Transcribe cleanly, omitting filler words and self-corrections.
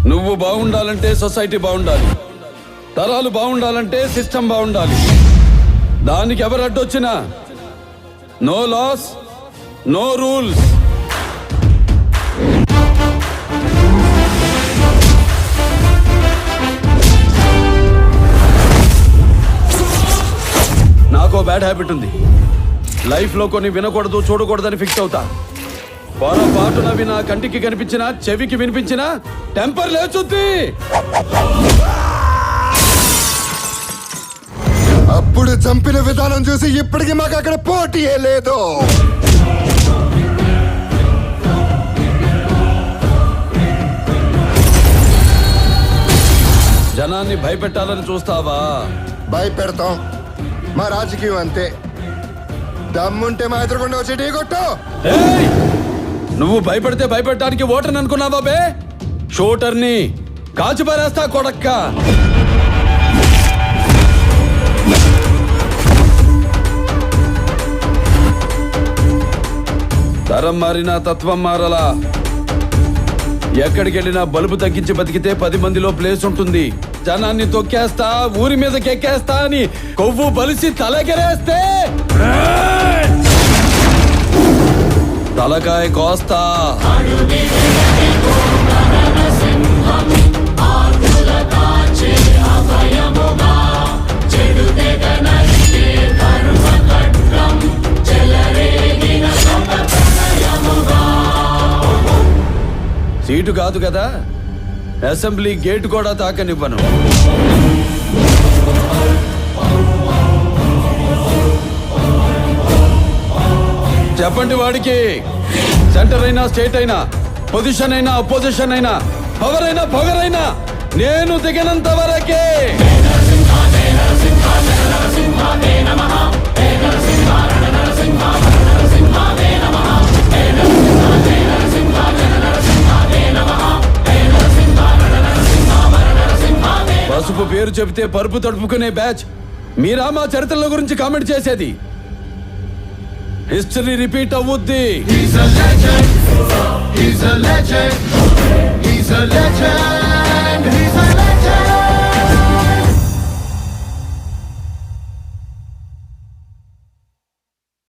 నువ్వు బాగుండాలంటే సొసైటీ బాగుండాలి, తరాలు బాగుండాలంటే సిస్టమ్ బాగుండాలి. దానికి ఎవరు అడ్డొచ్చినా నో లాస్, నో రూల్స్. నాకో బ్యాడ్ హ్యాబిట్ ఉంది. లైఫ్లో కొన్ని వినకూడదు, చూడకూడదని ఫిక్స్ అవుతా. పొరపాటునవి నా కంటికి కనిపించినా, చెవికి వినిపించినా టెంపర్ లేచుద్ది. అప్పుడు చంపిన విధానం చూసి ఇప్పటికీ మాకు అక్కడ పోటీయే లేదు. జనాన్ని భయపెట్టాలని చూస్తావా? భయపెడతాం. మా రాజకీయం అంతే. దమ్ముంటే మా ఎదురుకుండా వచ్చి ఢీ కొట్టు. ఏయ్! నువ్వు భయపడితే భయపెట్టడానికి ఓటర్ని అనుకున్నావా బే? షూటర్ని కాచిపారేస్తా కొడక్క. తరం మారినా తత్వం మారలా. ఎక్కడికి వెళ్ళినా బలుపు తగ్గించి బతికితే 10 మందిలో ప్లేస్ ఉంటుంది. జనాన్ని తొక్కేస్తా, ఊరి మీదకి ఎక్కేస్తా అని కొవ్వు బలిసి తలకెరేస్తే తలకాయ కోస్తా. సీటు కాదు కదా, అసెంబ్లీ గేట్ కూడా తాకనివ్వను. చెప్పండి వాడికి. సెంటర్ అయినా, స్టేట్ అయినా, పొజిషన్ అయినా, అపోజిషన్ అయినా, పవర్ అయినా, పొగరైనా నేను దిగనంత వరకే. పసుపు పేరు చెబితే పరుపు తడుపుకునే బ్యాచ్ మీరా మా చరిత్రల గురించి కామెంట్ చేసేది? History repeat అవ్వుద్ది.